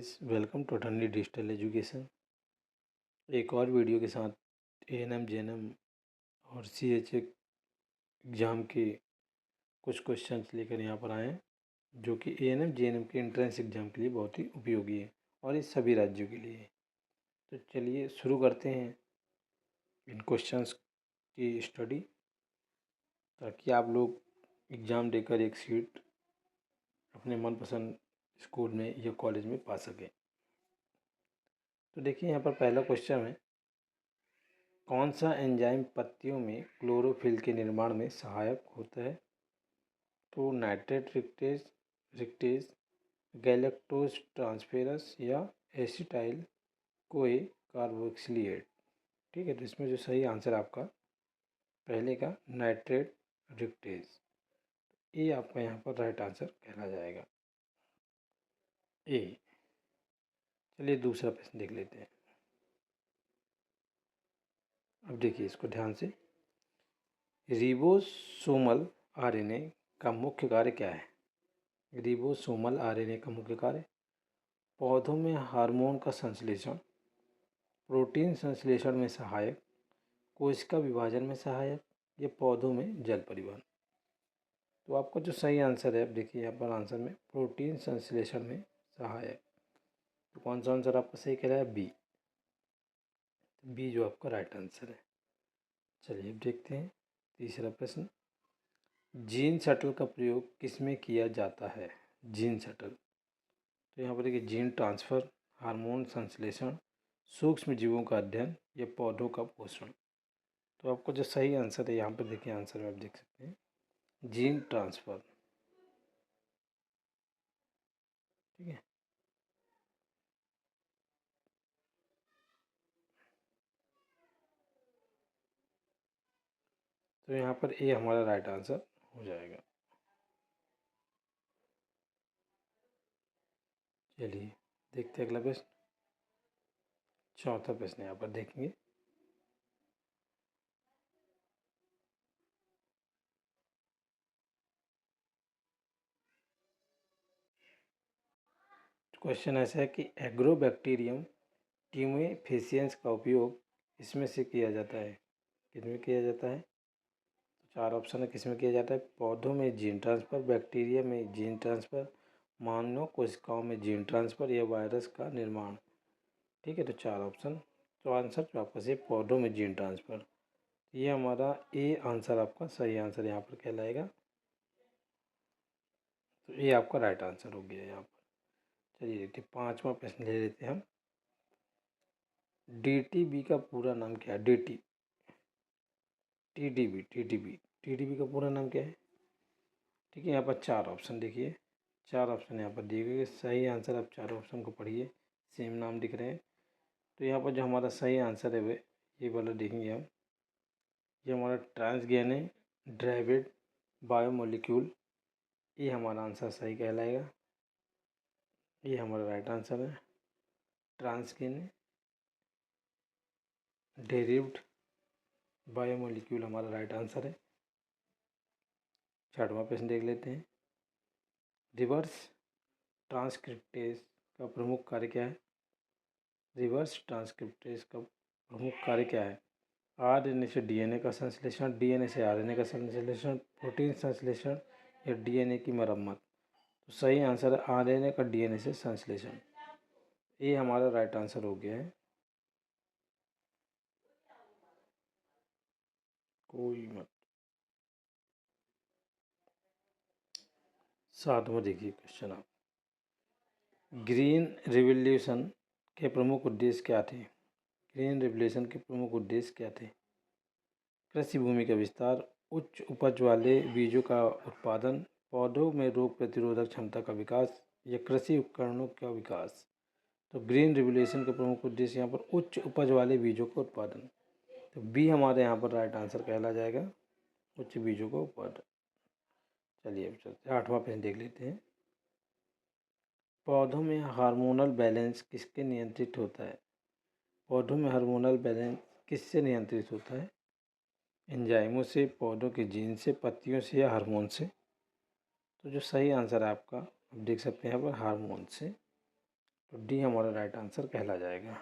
Guys, welcome to attorney digital education. एक और video के साथ एएनएम जेएनएम और सीएचए एग्ज़ाम के कुछ क्वेश्चंस लेकर यहाँ पर आए हैं, जो कि एएनएम जेएनएम के एंट्रेंस एग्ज़ाम के लिए बहुत ही उपयोगी है और इस सभी राज्यों के लिए। तो चलिए शुरू करते हैं इन क्वेश्चंस की स्टडी, ताकि आप लोग एग्ज़ाम देकर एक सीट अपने मनपसंद स्कूल में या कॉलेज में पा सकें। तो देखिए, यहाँ पर पहला क्वेश्चन है, कौन सा एंजाइम पत्तियों में क्लोरोफिल के निर्माण में सहायक होता है? तो नाइट्रेट रिक्टेज, गैलेक्टोज ट्रांसफेरस या एसिटाइल कोए कार्बोक्सिलेट। ठीक है, तो इसमें जो सही आंसर आपका पहले का नाइट्रेट रिक्टेज, ये आपका यहाँ पर राइट आंसर कहला जाएगा, ए। चलिए दूसरा प्रश्न देख लेते हैं। अब देखिए इसको ध्यान से, रिबोसोमल आरएनए का मुख्य कार्य क्या है? रिबोसोमल आरएनए का मुख्य कार्य पौधों में हार्मोन का संश्लेषण, प्रोटीन संश्लेषण में सहायक, कोशिका विभाजन में सहायक, या पौधों में जल परिवहन। तो आपका जो सही आंसर है, अब देखिए यहाँ पर आंसर में प्रोटीन संश्लेषण में सहायक। तो कौन सा आंसर आपका सही कह रहा है? बी। बी जो आपका राइट आंसर है। चलिए अब देखते हैं तीसरा प्रश्न, जीन शटल का प्रयोग किसमें किया जाता है? जीन शटल, तो यहाँ पर देखिए जीन ट्रांसफ़र, हार्मोन संश्लेषण, सूक्ष्म जीवों का अध्ययन, या पौधों का पोषण। तो आपको जो सही आंसर है यहाँ पर देखिए, आंसर में आप देख सकते हैं जीन ट्रांसफ़र। ठीक है, तो यहाँ पर ए हमारा राइट आंसर हो जाएगा। चलिए देखते हैं अगला प्रश्न। चौथा प्रश्न यहाँ पर देखेंगे, क्वेश्चन ऐसा है कि एग्रोबैक्टीरियम ट्यूमेफेसियंस का उपयोग इसमें से किया जाता है? किसमें किया जाता है? तो चार ऑप्शन है, किसमें किया जाता है? पौधों में जीन ट्रांसफ़र, बैक्टीरिया में जीन ट्रांसफ़र, मानव कोशिकाओं में जीन ट्रांसफ़र, या वायरस का निर्माण। ठीक है, तो चार ऑप्शन। तो आंसर जो आपका सही, पौधों में जीन ट्रांसफ़र, ये हमारा ए आंसर आपका सही आंसर यहाँ पर कहलाएगा। तो ये आपका राइट आंसर हो गया यहाँ पर। चलिए देखते हैं पाँचवा प्रश्न ले लेते हैं हम। डीटीबी का पूरा नाम क्या है? टीडीबी का पूरा नाम क्या है? ठीक है, यहाँ पर चार ऑप्शन देखिए, चार ऑप्शन यहाँ पर दिए गए। सही आंसर आप चार ऑप्शन को पढ़िए, सेम नाम दिख रहे हैं। तो यहाँ पर जो हमारा सही आंसर है वे ये वाला देखेंगे हम, ये हमारा ट्रांसगेने ड्राइवेड बायोमोलिक्यूल, ये हमारा आंसर सही कहलाएगा। ये हमारा राइट आंसर है, ट्रांसगेने डेरिव्ड बायोमोलिक्यूल हमारा राइट आंसर है। छठवां प्रश्न देख लेते हैं, रिवर्स ट्रांसक्रिप्टेज का प्रमुख कार्य क्या है? रिवर्स ट्रांसक्रिप्टेज का प्रमुख कार्य क्या है? आरएनए से डीएनए का संश्लेषण, डीएनए से आरएनए का संश्लेषण, प्रोटीन संश्लेषण, या डीएनए की मरम्मत। तो सही आंसर है आरएनए का डीएनए से संश्लेषण, ये हमारा राइट आंसर हो गया है। कोई मत। सातवां देखिए क्वेश्चन आप, ग्रीन रिवॉल्यूशन के प्रमुख उद्देश्य क्या थे? ग्रीन रिवॉल्यूशन के प्रमुख उद्देश्य क्या थे? कृषि भूमि का विस्तार, उच्च उपज वाले बीजों का उत्पादन, पौधों में रोग प्रतिरोधक क्षमता का विकास, या कृषि उपकरणों का विकास। तो ग्रीन रिवॉल्यूशन के प्रमुख उद्देश्य यहाँ पर उच्च उपज वाले बीजों का उत्पादन, तो बी हमारे यहाँ पर राइट आंसर कहला जाएगा, उच्च बीजों का उत्पादन। चलिए अब चलते हैं, आठवां प्रश्न देख लेते हैं, पौधों में हार्मोनल बैलेंस किसके नियंत्रित होता है? पौधों में हार्मोनल बैलेंस किससे नियंत्रित होता है? एंजाइमों से, पौधों के जीन से, पत्तियों से, या हार्मोन से? तो जो सही आंसर है आपका, आप देख सकते हैं यहाँ पर हार्मोन से। तो डी हमारा राइट आंसर कहला जाएगा,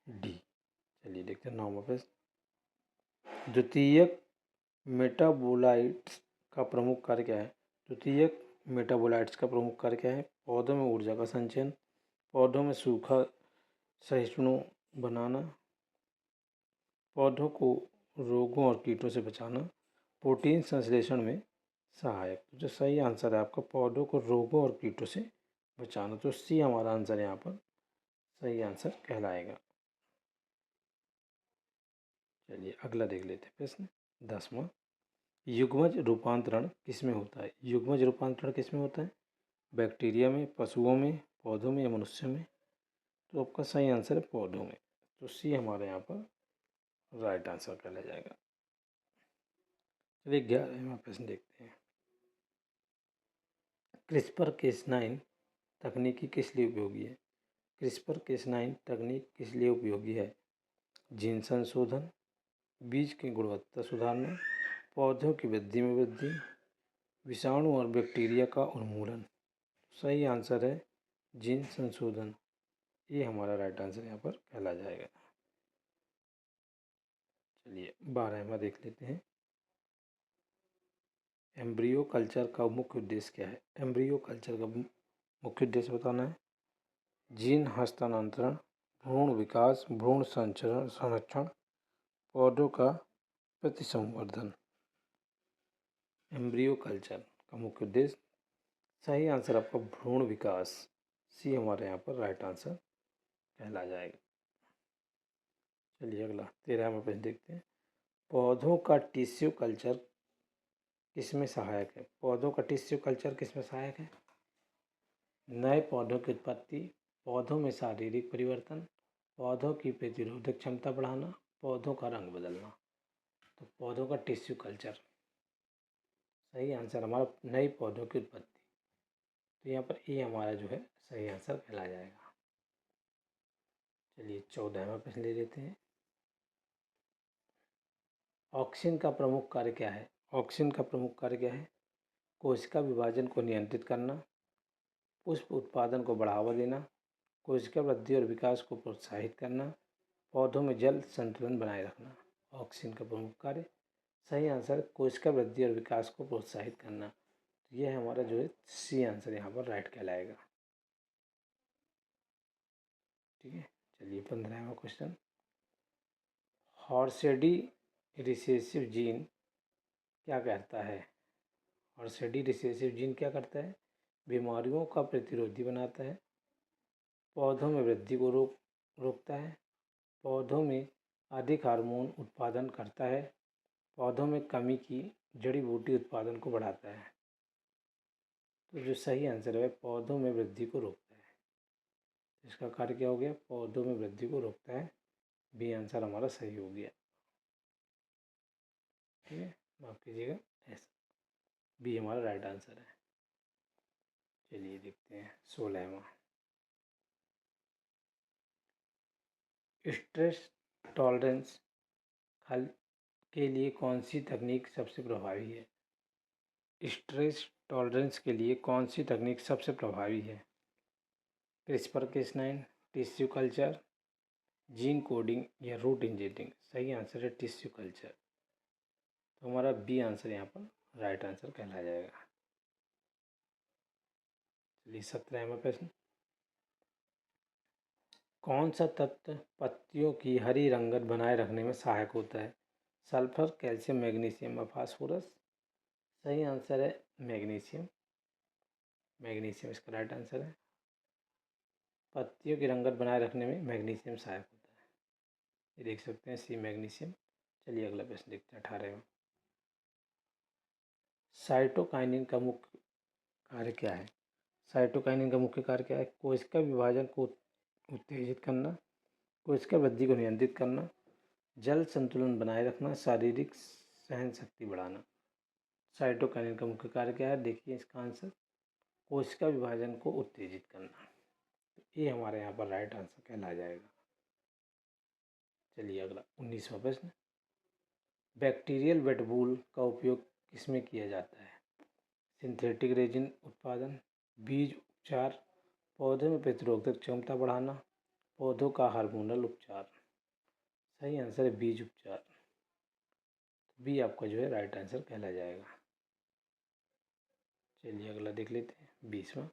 डी। चलिए देखते हैं 9वां प्रश्न। द्वितीयक मेटाबोलाइट्स का प्रमुख कार्य क्या है? द्वितीयक मेटाबोलाइट्स का प्रमुख कार्य क्या है? पौधों में ऊर्जा का संचयन, पौधों में सूखा सहिष्णु बनाना, पौधों को रोगों और कीटों से बचाना, प्रोटीन संश्लेषण में सहायक। जो सही आंसर है आपका पौधों को रोगों और कीटों से बचाना, तो सी हमारा आंसर यहाँ पर सही आंसर कहलाएगा। चलिए अगला देख लेते हैं प्रश्न 10वां। युग्मज रूपांतरण किसमें होता है? युग्मज रूपांतरण किसमें होता है? बैक्टीरिया में, पशुओं में, पौधों में या मनुष्य में? तो आपका सही आंसर है पौधों में, तो सी हमारे यहाँ पर राइट आंसर कहला जाएगा। चलिए 11वां प्रश्न देखते हैं। CRISPR-Cas9 तकनीकी किस लिए उपयोगी है? CRISPR-Cas9 तकनीक किस लिए उपयोगी है? जीन संशोधन, बीज की गुणवत्ता सुधारना, पौधों की वृद्धि में वृद्धि, विषाणु और बैक्टीरिया का उन्मूलन। सही आंसर है जीन संशोधन, ये हमारा राइट आंसर यहाँ पर कहला जाएगा। चलिए 12वां देख लेते हैं। एम्ब्रियो कल्चर का मुख्य उद्देश्य क्या है? एम्ब्रियो कल्चर का मुख्य उद्देश्य बताना है। जीन हस्तांतरण, भ्रूण विकास, भ्रूण संरक्षण, पौधों का प्रतिसंवर्धन। एम्ब्रियो कल्चर का मुख्य उद्देश्य, सही आंसर आपका भ्रूण विकास, सी हमारे यहाँ पर राइट आंसर कहला जाएगा। चलिए अगला 13वां प्रश्न देखते हैं। पौधों का टिश्यू कल्चर किसमें सहायक है? पौधों का टिश्यू कल्चर किसमें सहायक है? नए पौधों की उत्पत्ति, पौधों में शारीरिक परिवर्तन, पौधों की प्रतिरोधक क्षमता बढ़ाना, पौधों का रंग बदलना। तो पौधों का टिश्यू कल्चर, सही आंसर हमारा नए पौधों की उत्पत्ति, तो यहाँ पर ए हमारा जो है सही आंसर कहला जाएगा। चलिए 14वां प्रश्न ले लेते हैं। ऑक्सिन का प्रमुख कार्य क्या है? ऑक्सिन का प्रमुख कार्य क्या है? कोशिका विभाजन को नियंत्रित करना, पुष्प उत्पादन को बढ़ावा देना, कोशिका वृद्धि और विकास को प्रोत्साहित करना, पौधों में जल संतुलन बनाए रखना। ऑक्सिन का प्रमुख कार्य, सही आंसर कोशिका वृद्धि और विकास को प्रोत्साहित करना। तो यह हमारा जो है सी आंसर यहाँ पर राइट कहलाएगा। ठीक है, चलिए 15वां क्वेश्चन। हॉर्सेडी रिसेसिव जीन क्या करता है? हॉर्सेडी रिसेसिव जीन क्या करता है? बीमारियों का प्रतिरोधी बनाता है, पौधों में वृद्धि को रोकता है, पौधों में अधिक हार्मोन उत्पादन करता है, पौधों में कमी की जड़ी बूटी उत्पादन को बढ़ाता है। तो जो सही आंसर है पौधों में वृद्धि को रोकता है, इसका कार्य क्या हो गया? पौधों में वृद्धि को रोकता है, बी आंसर हमारा सही हो गया। ठीक है, माफ कीजिएगा, ऐसा बी हमारा राइट आंसर है। चलिए देखते हैं 16वां। स्ट्रेस टॉलरेंस हल के लिए कौन सी तकनीक सबसे प्रभावी है? स्ट्रेस टॉलरेंस के लिए कौन सी तकनीक सबसे प्रभावी है? CRISPR-Cas9, tissue culture, gene coding या रूट इंजीनियरिंग? सही आंसर है टिश्यू कल्चर, तो हमारा बी आंसर यहाँ पर राइट आंसर कहला जाएगा। चलिए 17वां प्रश्न। कौन सा तत्व पत्तियों की हरी रंगत बनाए रखने में सहायक होता है? सल्फर, कैल्शियम, मैग्नीशियम या फास्फोरस? सही आंसर है मैग्नीशियम, मैग्नीशियम इसका राइट आंसर है। पत्तियों की रंगत बनाए रखने में मैग्नीशियम सहायक होता है, ये देख सकते हैं सी मैग्नीशियम। चलिए अगला प्रश्न देखते हैं 18वां। साइटोकाइनिन का मुख्य कार्य क्या है? साइटोकाइनिन का मुख्य कार्य क्या है? कोशिका विभाजन को उत्तेजित करना, कोशिका वृद्धि को नियंत्रित करना, जल संतुलन बनाए रखना, शारीरिक सहन शक्ति बढ़ाना। साइटोकाइनिन का मुख्य कार्य क्या है? देखिए इसका आंसर कोशिका विभाजन को उत्तेजित करना, ये हमारे यहाँ पर राइट आंसर कहला जाएगा। चलिए अगला 19वां प्रश्न। बैक्टीरियल वेटबूल का उपयोग किसमें किया जाता है? सिंथेटिक रेजिन उत्पादन, बीज उपचार, पौधे में प्रतिरोधक क्षमता बढ़ाना, पौधों का हार्मोनल उपचार। सही आंसर है बीज उपचार। बी आपका जो है राइट आंसर कहला जाएगा। चलिए अगला देख लेते हैं 20वां।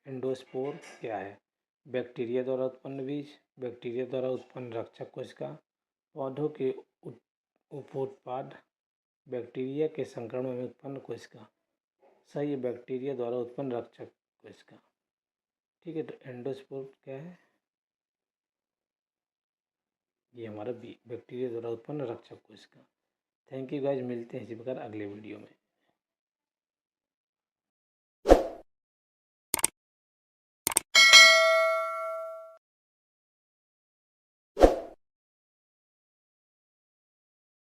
एंडोस्पोर क्या है? बैक्टीरिया द्वारा उत्पन्न बीज, बैक्टीरिया द्वारा उत्पन्न रक्षक कोशिका, पौधों के उपोत्पाद, बैक्टीरिया के संक्रमण में उत्पन्न कोशिका। सही है बैक्टीरिया द्वारा उत्पन्न रक्षक कोशिका। ठीक है, तो एंडोस्पोर क्या है? ये हमारा बी बैक्टीरिया द्वारा उत्पन्न रक्षक कोशिका। थैंक यू गाइज, मिलते हैं इसी प्रकार अगले वीडियो में।